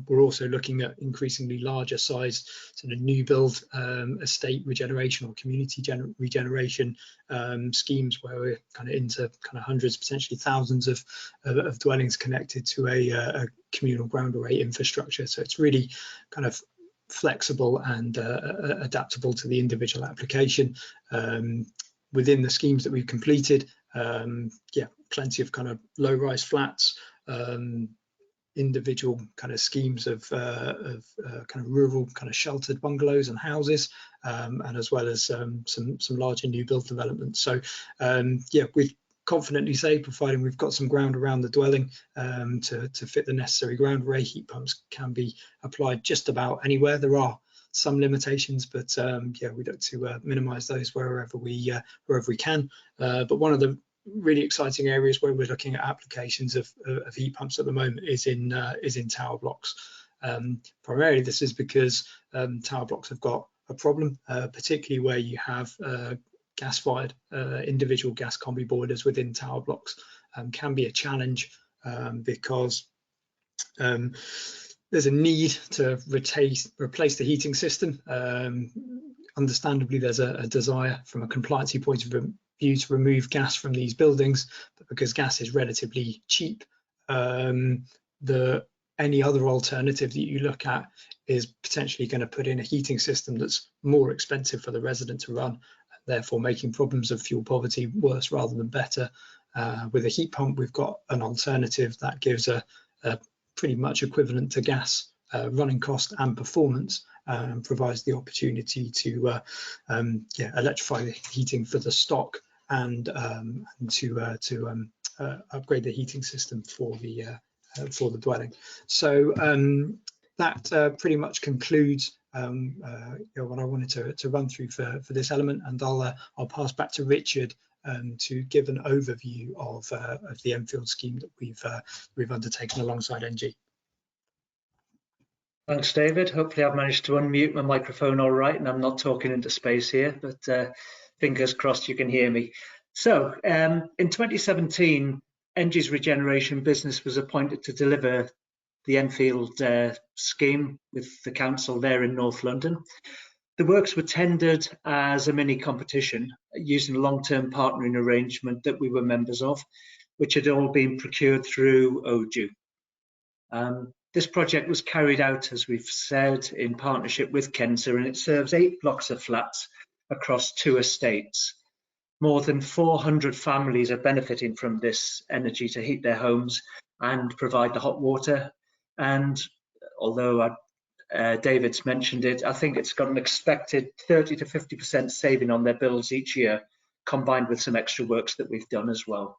We're also looking at increasingly larger size sort of new build estate regeneration or community regeneration schemes, where we're kind of into kind of hundreds, potentially thousands of dwellings connected to a communal ground array infrastructure. So it's really kind of flexible and adaptable to the individual application. Within the schemes that we've completed, yeah, plenty of kind of low-rise flats, individual kind of schemes of kind of rural kind of sheltered bungalows and houses, and as well as some larger new build developments. So yeah, we confidently say, providing we've got some ground around the dwelling to fit the necessary ground array, heat pumps can be applied just about anywhere. There are some limitations, but yeah, we look to minimize those wherever we can. But one of the really exciting areas where we're looking at applications of heat pumps at the moment is in tower blocks. Primarily this is because tower blocks have got a problem, particularly where you have gas-fired individual gas combi boilers within tower blocks. Can be a challenge because there's a need to replace the heating system. Understandably, there's a desire from a compliancy point of view to remove gas from these buildings, but because gas is relatively cheap, any other alternative that you look at is potentially going to put in a heating system that's more expensive for the resident to run, therefore making problems of fuel poverty worse rather than better. With a heat pump, we've got an alternative that gives a pretty much equivalent to gas running cost and performance, provides the opportunity to yeah, electrify the heating for the stock and to upgrade the heating system for the dwelling. So that pretty much concludes you know, what I wanted to run through for this element, and I'll pass back to Richard to give an overview of the Enfield scheme that we've undertaken alongside ENGIE. Thanks, David. Hopefully I've managed to unmute my microphone all right and I'm not talking into space here, but fingers crossed you can hear me. So in 2017, ENGIE's Regeneration business was appointed to deliver the Enfield scheme with the council there in North London. The works were tendered as a mini competition using a long-term partnering arrangement that we were members of, which had all been procured through ODU. This project was carried out, as we've said, in partnership with Kensa, and it serves 8 blocks of flats across 2 estates. More than 400 families are benefiting from this energy to heat their homes and provide the hot water. And although David's mentioned it, I think it's got an expected 30 to 50% saving on their bills each year, combined with some extra works that we've done as well.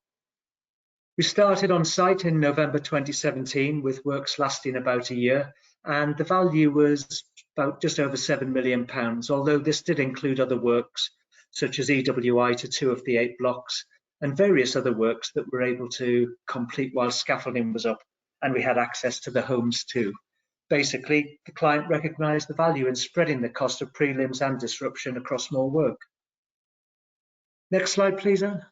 We started on site in November 2017 with works lasting about a year, and the value was about just over £7 million, although this did include other works such as EWI to 2 of the 8 blocks and various other works that we're able to complete while scaffolding was up and we had access to the homes too. Basically, the client recognised the value in spreading the cost of prelims and disruption across more work. Next slide, please, Anne.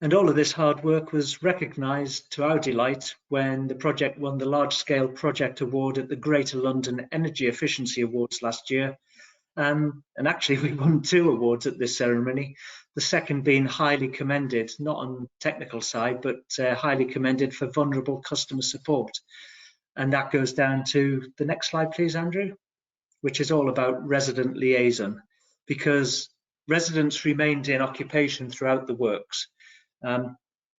And all of this hard work was recognised to our delight when the project won the large-scale project award at the Greater London Energy Efficiency Awards last year. And actually we won 2 awards at this ceremony, the second being highly commended, not on technical side, but highly commended for vulnerable customer support. And that goes down to the next slide, please, Andrew, which is all about resident liaison, because residents remained in occupation throughout the works.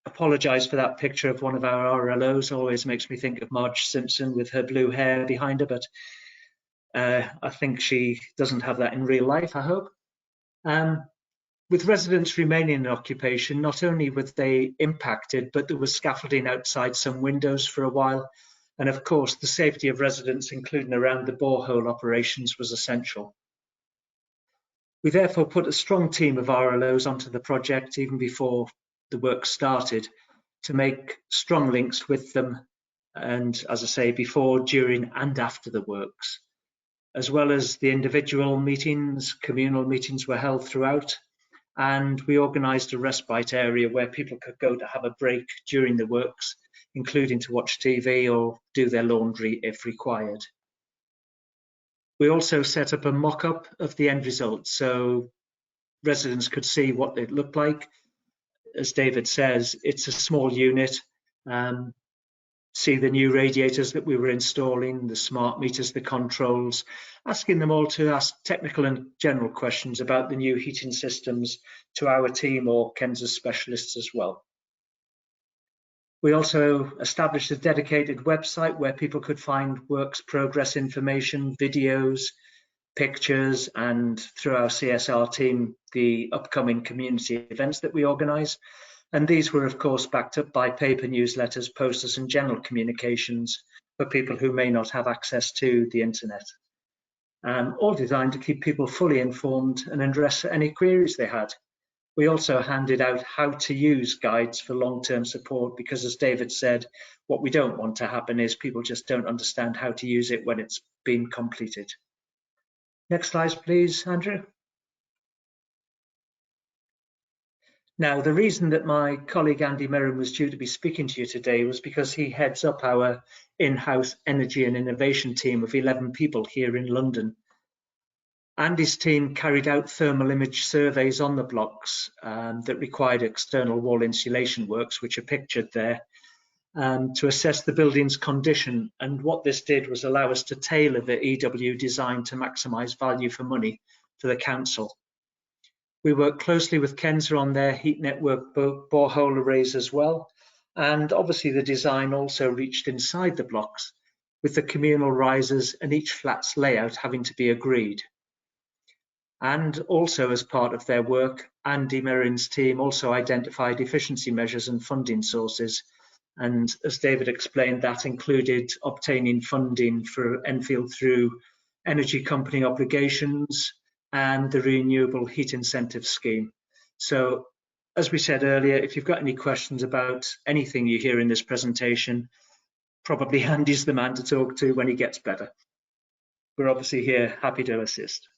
Apologise for that picture of one of our RLOs, always makes me think of Marge Simpson with her blue hair behind her, but I think she doesn't have that in real life, I hope. With residents remaining in occupation, not only were they impacted, but there was scaffolding outside some windows for a while. And of course, the safety of residents, including around the borehole operations, was essential. We therefore put a strong team of RLOs onto the project even before the work started to make strong links with them. And as I say, before, during and after the works. As well as the individual meetings, communal meetings were held throughout, and we organised a respite area where people could go to have a break during the works, including to watch TV or do their laundry if required. We also set up a mock-up of the end result so residents could see what it looked like. As David says, it's a small unit. See the new radiators that we were installing, the smart meters, the controls, asking them all to ask technical and general questions about the new heating systems to our team or Kensa specialists as well. We also established a dedicated website where people could find works progress information, videos, pictures, and through our CSR team, the upcoming community events that we organise. And these were, of course, backed up by paper newsletters, posters, and general communications for people who may not have access to the internet. All designed to keep people fully informed and address any queries they had. We also handed out how to use guides for long-term support because, as David said, what we don't want to happen is people just don't understand how to use it when it's been completed. Next slide, please, Andrew. Now, the reason that my colleague Andy Merrin was due to be speaking to you today was because he heads up our in-house energy and innovation team of 11 people here in London. Andy's team carried out thermal image surveys on the blocks that required external wall insulation works, which are pictured there, to assess the building's condition. And what this did was allow us to tailor the EW design to maximise value for money for the council. We worked closely with Kensa on their heat network borehole arrays as well. And obviously the design also reached inside the blocks, with the communal risers and each flat's layout having to be agreed. And also as part of their work, Andy Merrin's team also identified efficiency measures and funding sources. And as David explained, that included obtaining funding for Enfield through energy company obligations and the renewable heat incentive scheme. So as we said earlier, if you've got any questions about anything you hear in this presentation, probably Andy's the man to talk to when he gets better. We're obviously here, happy to assist.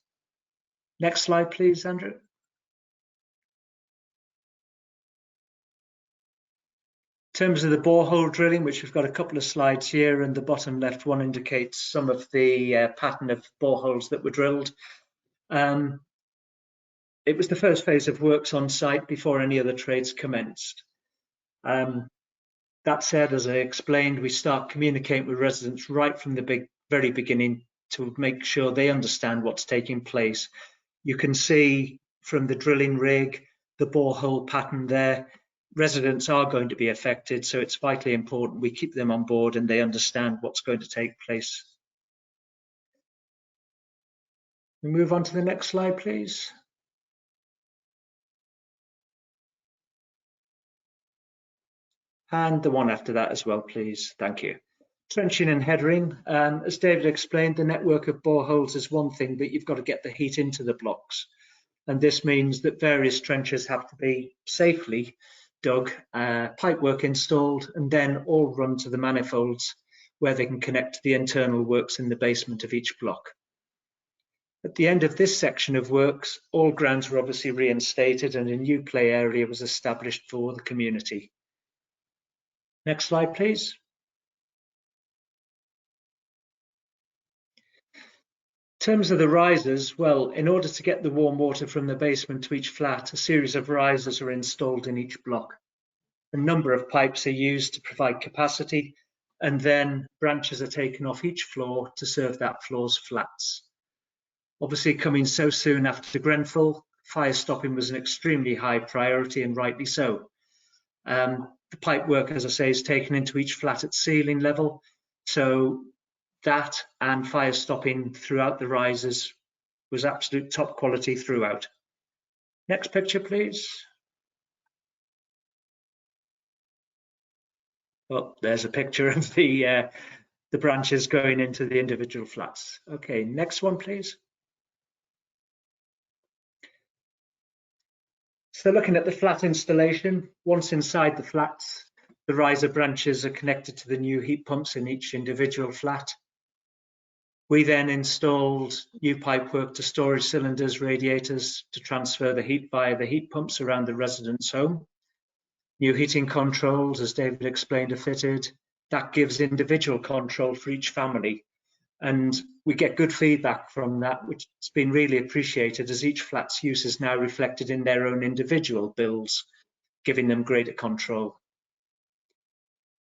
Next slide, please, Andrew. In terms of the borehole drilling, which we've got a couple of slides here, and the bottom left one indicates some of the pattern of boreholes that were drilled. It was the first phase of works on site before any other trades commenced. That said, as I explained, we start communicating with residents right from the very beginning to make sure they understand what's taking place. You can see from the drilling rig, the borehole pattern there. Residents are going to be affected, so it's vitally important we keep them on board and they understand what's going to take place. We move on to the next slide, please. And the one after that as well, please. Thank you. Trenching and headering. As David explained, the network of boreholes is one thing, but you've got to get the heat into the blocks. And this means that various trenches have to be safely dug, pipework installed, and then all run to the manifolds where they can connect to the internal works in the basement of each block. At the end of this section of works, all grounds were obviously reinstated and a new play area was established for the community. Next slide, please. In terms of the risers, well, in order to get the warm water from the basement to each flat, a series of risers are installed in each block. A number of pipes are used to provide capacity, and then branches are taken off each floor to serve that floor's flats. Obviously, coming so soon after Grenfell, fire stopping was an extremely high priority, and rightly so. The pipe work, as I say, is taken into each flat at ceiling level, so that and fire stopping throughout the risers was absolute top quality throughout. Next picture, please. Well, there's a picture of the branches going into the individual flats. Okay, next one, please. So looking at the flat installation, once inside the flats, the riser branches are connected to the new heat pumps in each individual flat. We then installed new pipework to storage cylinders, radiators to transfer the heat via the heat pumps around the resident's home. New heating controls, as David explained, are fitted. That gives individual control for each family. And we get good feedback from that, which has been really appreciated as each flat's use is now reflected in their own individual bills, giving them greater control.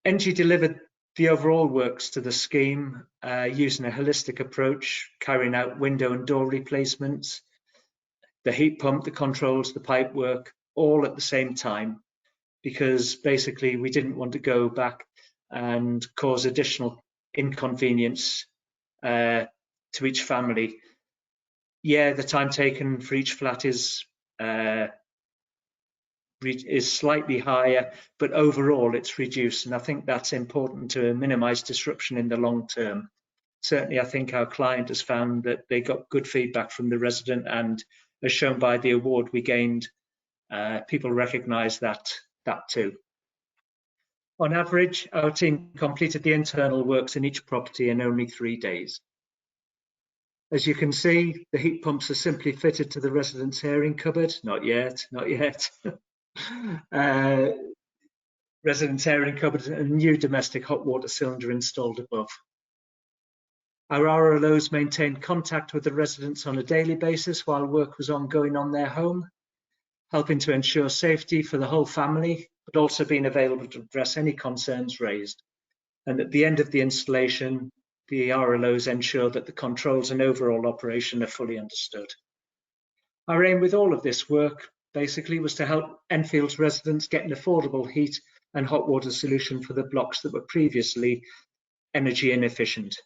ENGIE delivered the overall works to the scheme using a holistic approach, carrying out window and door replacements, the heat pump, the controls, the pipe work, all at the same time, because basically we didn't want to go back and cause additional inconvenience to each family. Yeah, the time taken for each flat is slightly higher, but overall it's reduced, and I think that's important to minimize disruption in the long term. Certainly, I think our client has found that they got good feedback from the resident, and as shown by the award we gained, people recognize that too. On average, our team completed the internal works in each property in only 3 days. As you can see, the heat pumps are simply fitted to the resident's airing cupboard. Not yet, not yet. Resident's airing cupboard and a new domestic hot water cylinder installed above. Our RLOs maintained contact with the residents on a daily basis while work was ongoing on their home, helping to ensure safety for the whole family, but also being available to address any concerns raised. And at the end of the installation, the RLOs ensure that the controls and overall operation are fully understood. Our aim with all of this work basically was to help Enfield's residents get an affordable heat and hot water solution for the blocks that were previously energy inefficient.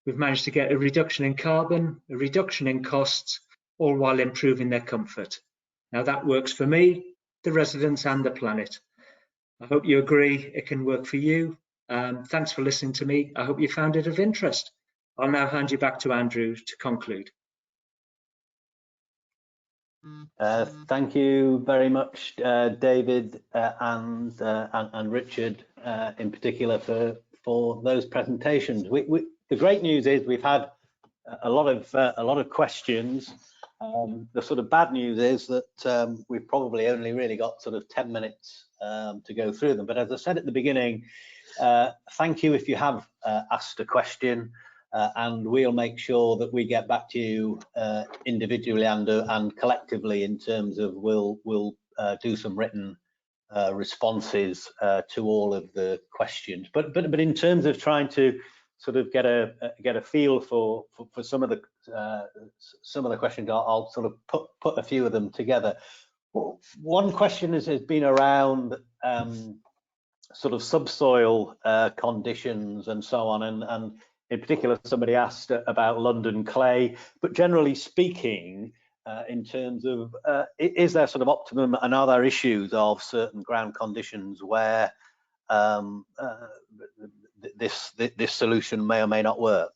We've managed to get a reduction in carbon, a reduction in costs, all while improving their comfort. Now that works for me, the residents and the planet. I hope you agree it can work for you. Thanks for listening to me. I hope you found it of interest. I'll now hand you back to Andrew to conclude. Thank you very much, David and Richard in particular for for those presentations. The great news is we've had a lot of questions. The sort of bad news is that we've probably only really got sort of 10 minutes to go through them. But as I said at the beginning, thank you if you have asked a question, and we'll make sure that we get back to you individually and collectively in terms of we'll do some written responses to all of the questions. But in terms of trying to sort of get a feel for some of the questions, I'll sort of put a few of them together. One question has been around sort of subsoil conditions and so on, and in particular somebody asked about London clay, but generally speaking, in terms of is there sort of optimum, and are there issues of certain ground conditions where this solution may or may not work?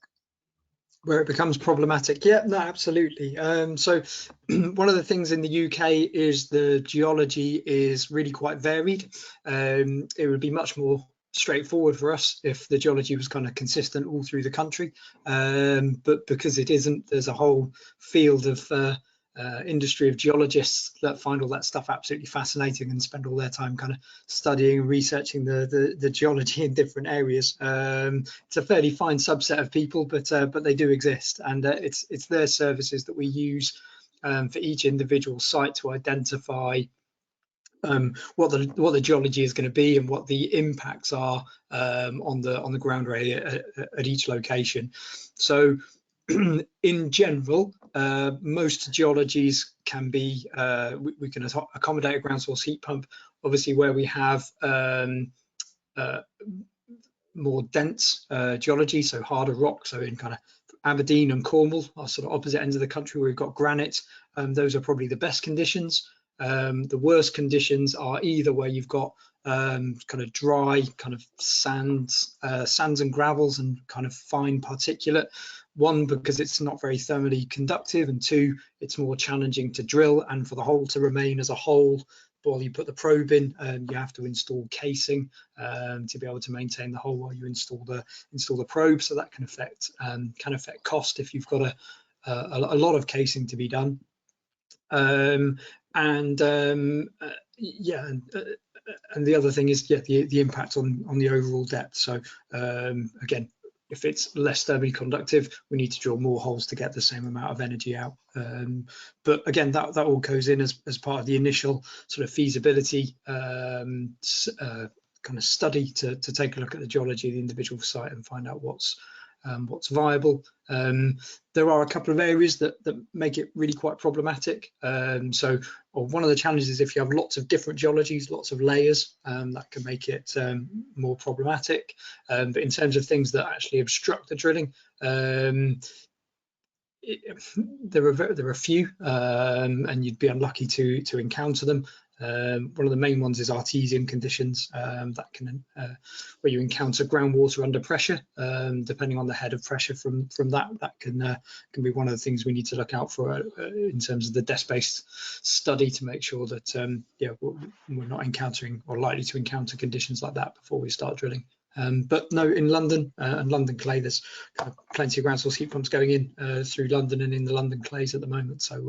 Where it becomes problematic? Yeah, no, absolutely. So one of the things in the UK is the geology is really quite varied. It would be much more straightforward for us if the geology was kind of consistent all through the country, but because it isn't, there's a whole field of industry of geologists that find all that stuff absolutely fascinating and spend all their time kind of studying and researching the geology in different areas. It's a fairly fine subset of people, but they do exist, and it's their services that we use for each individual site to identify what the geology is going to be and what the impacts are on the ground area at each location. So in general, most geologies can be, we can accommodate a ground source heat pump, obviously where we have more dense geology, so harder rock, so in kind of Aberdeen and Cornwall are sort of opposite ends of the country where we've got granite. Those are probably the best conditions. The worst conditions are either where you've got kind of dry kind of sands and gravels and kind of fine particulate. One, because it's not very thermally conductive, and two, it's more challenging to drill, and for the hole to remain as a hole while you put the probe in, you have to install casing to be able to maintain the hole while you install the probe. So that can affect cost if you've got a lot of casing to be done. And the other thing is the impact on the overall depth. So again, if it's less thermally conductive, we need to drill more holes to get the same amount of energy out. But again, that all goes in as part of the initial sort of feasibility kind of study to take a look at the geology of the individual site and find out what's viable. There are a couple of areas that make it really quite problematic. So one of the challenges is if you have lots of different geologies, lots of layers, that can make it more problematic. But in terms of things that actually obstruct the drilling, there are a few, and you'd be unlucky to encounter them. One of the main ones is artesian conditions, that can where you encounter groundwater under pressure. Depending on the head of pressure from that can be one of the things we need to look out for in terms of the desk-based study to make sure that we're not encountering or likely to encounter conditions like that before we start drilling. But no, in London and London clay, there's kind of plenty of ground source heat pumps going in through London and in the London clays at the moment. So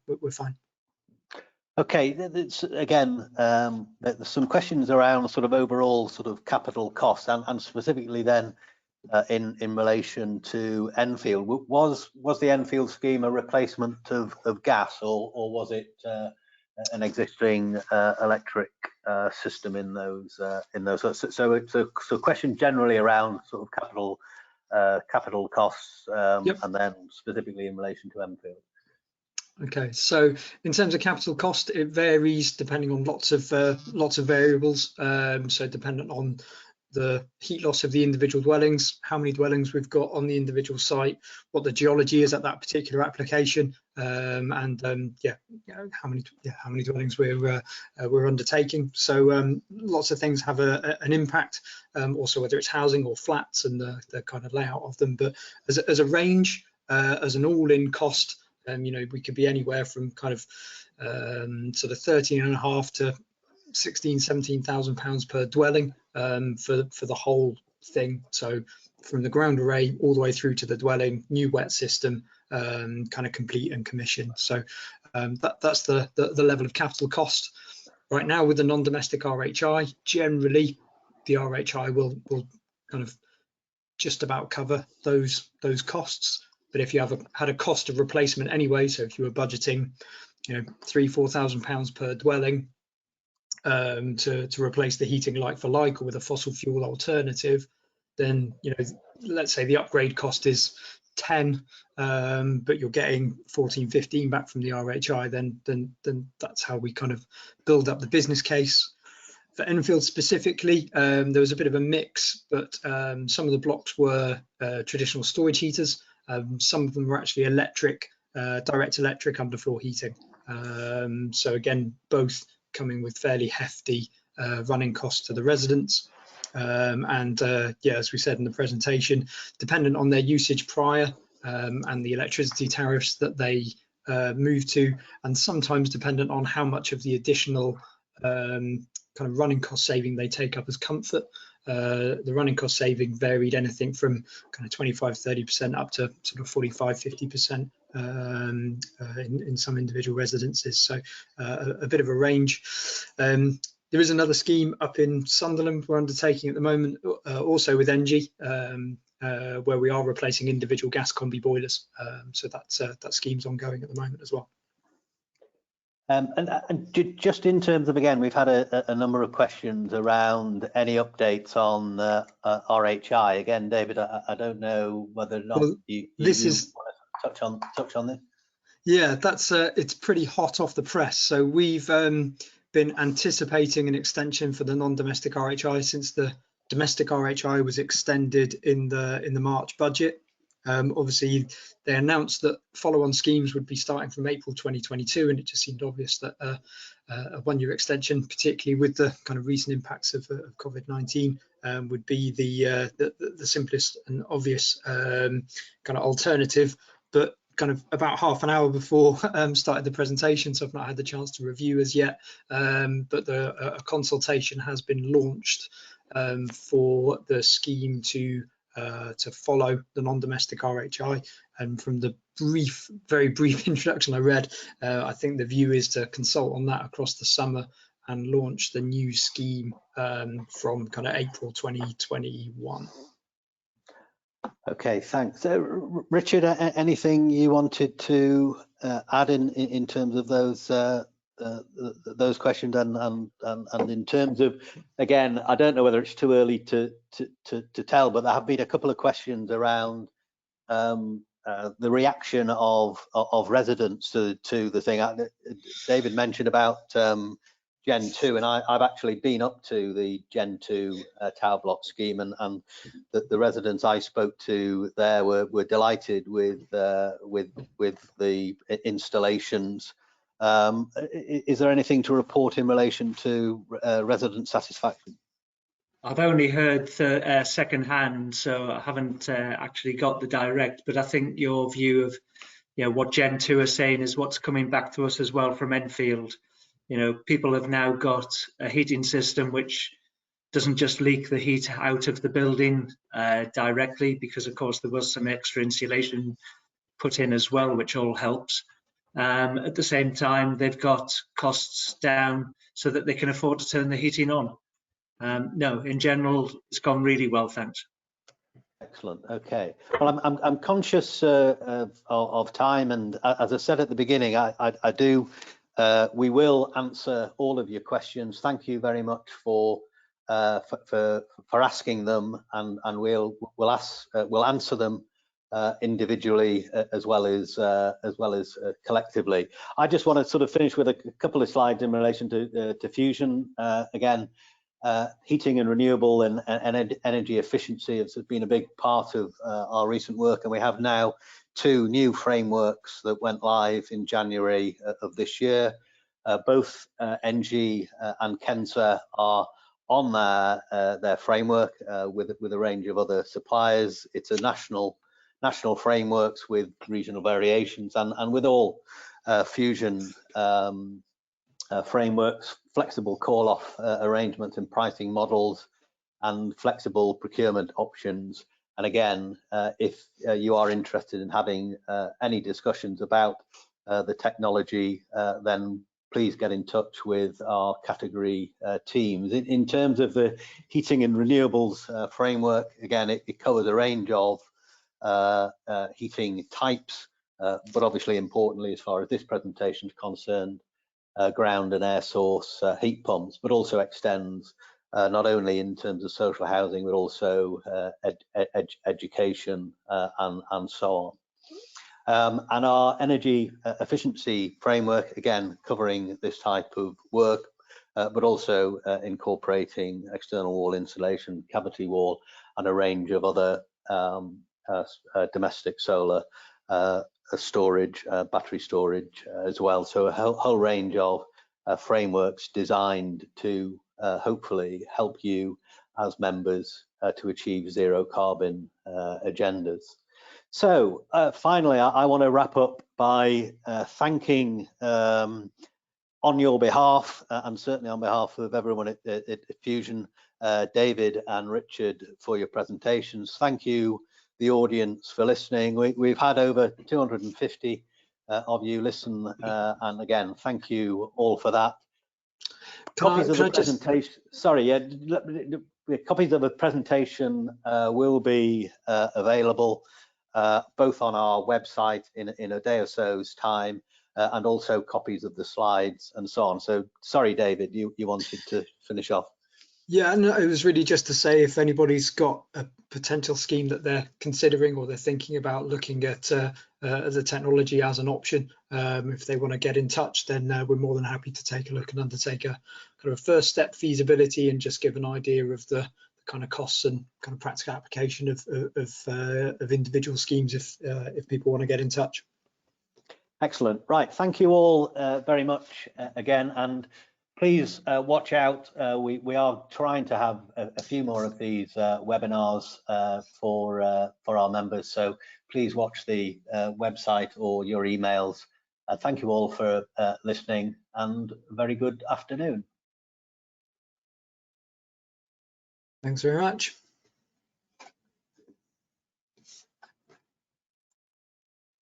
we're fine. Okay, again, there's some questions around sort of overall sort of capital costs, and specifically then in relation to Enfield. Was the Enfield scheme a replacement of gas, or was it an existing electric system in those? So it's a question generally around sort of capital costs, Yep. and then specifically in relation to Enfield. Okay, so in terms of capital cost, it varies depending on lots of variables. So dependent on the heat loss of the individual dwellings, how many dwellings we've got on the individual site, what the geology is at that particular application, and how many dwellings we're undertaking. So lots of things have an impact. Also, whether it's housing or flats and the kind of layout of them. But as a range, as an all-in cost. We could be anywhere from kind of sort of 13.5 to 16,000–17,000 pounds per dwelling for the whole thing. So from the ground array all the way through to the dwelling, new wet system, kind of complete and commissioned. So that's the level of capital cost. Right now with the non-domestic RHI, generally the RHI will kind of just about cover those costs. But if you had a cost of replacement anyway, so if you were budgeting, you know, £3,000–4,000 per dwelling to replace the heating like for like or with a fossil fuel alternative, then, you know, let's say the upgrade cost is 10, but you're getting 14–15 back from the RHI, then that's how we kind of build up the business case. For Enfield specifically, there was a bit of a mix, but some of the blocks were traditional storage heaters. Some of them were actually electric, direct electric underfloor heating. So again, both coming with fairly hefty running costs to the residents. Yeah, as we said in the presentation, dependent on their usage prior and the electricity tariffs that they move to, and sometimes dependent on how much of the additional kind of running cost saving they take up as comfort. The running cost saving varied anything from kind of 25–30% up to sort of 45–50% in some individual residences. So a bit of a range. There is another scheme up in Sunderland we're undertaking at the moment, also with ENGIE, where we are replacing individual gas combi boilers. So that scheme's ongoing at the moment as well. And just in terms of, again, we've had a number of questions around any updates on RHI. Again, David, I don't know whether or not you want to touch on this. Yeah, that's it's pretty hot off the press. So we've been anticipating an extension for the non-domestic RHI since the domestic RHI was extended in the March budget. Obviously, they announced that follow-on schemes would be starting from April 2022, and it just seemed obvious that a one-year extension, particularly with the kind of recent impacts of COVID-19, would be the simplest and obvious kind of alternative. But kind of about half an hour before started the presentation, so I've not had the chance to review as yet, but a consultation has been launched for the scheme to follow the non-domestic RHI. And from the very brief introduction I read, I think the view is to consult on that across the summer and launch the new scheme from kind of April 2021. Okay, thanks. Richard, anything you wanted to add in terms of those questions, and in terms of, again, I don't know whether it's too early to tell, but there have been a couple of questions around the reaction of residents to the thing. David mentioned about Gen 2, and I've actually been up to the Gen 2 tower block scheme, and the residents I spoke to there were delighted with the installations. Is there anything to report in relation to resident satisfaction? I've only heard second hand, so I haven't actually got the direct, but I think your view of, you know, what Gen 2 are saying is what's coming back to us as well from Enfield. You know, people have now got a heating system which doesn't just leak the heat out of the building directly, because of course there was some extra insulation put in as well, which all helps. At the same time, they've got costs down so that they can afford to turn the heating on. No, in general, it's gone really well, thanks. Excellent. Okay. Well, I'm conscious of time, and as I said at the beginning, we will answer all of your questions. Thank you very much for asking them, and we'll answer them individually as well as collectively. I just want to sort of finish with a couple of slides in relation to Fusion. Again, heating and renewable and energy efficiency has been a big part of our recent work, and we have now 2 new frameworks that went live in January of this year. Both ENGIE and Kensa are on their framework with a range of other suppliers. It's a national frameworks with regional variations, and with all Fusion frameworks, flexible call-off arrangements and pricing models, and flexible procurement options. And again, if you are interested in having any discussions about the technology, then please get in touch with our category teams. In terms of the heating and renewables framework, again, it covers a range of heating types, but obviously importantly, as far as this presentation is concerned, ground and air source heat pumps, but also extends not only in terms of social housing, but also education and so on. And our energy efficiency framework, again, covering this type of work, but also incorporating external wall insulation, cavity wall, and a range of other domestic solar storage, battery storage as well. So a whole range of frameworks designed to hopefully help you as members to achieve zero carbon agendas. So finally, I want to wrap up by thanking on your behalf, and certainly on behalf of everyone at Fusion, David and Richard, for your presentations. Thank you, the audience, for listening. We've had over 250 of you listen, and again, thank you all for that. Copies of the presentation. Sorry, yeah, copies of the presentation will be available both on our website in a day or so's time, and also copies of the slides and so on. So sorry, David, you wanted to finish off. Yeah, no, it was really just to say, if anybody's got a potential scheme that they're considering or they're thinking about looking at the technology as an option, if they want to get in touch, then we're more than happy to take a look and undertake a kind of first step feasibility and just give an idea of the kind of costs and kind of practical application of individual schemes if people want to get in touch. Excellent. Right. Thank you all very much again, and please watch out. We are trying to have a few more of these webinars for our members. So please watch the website or your emails. Thank you all for listening, and a very good afternoon. Thanks very much.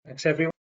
Thanks, everyone.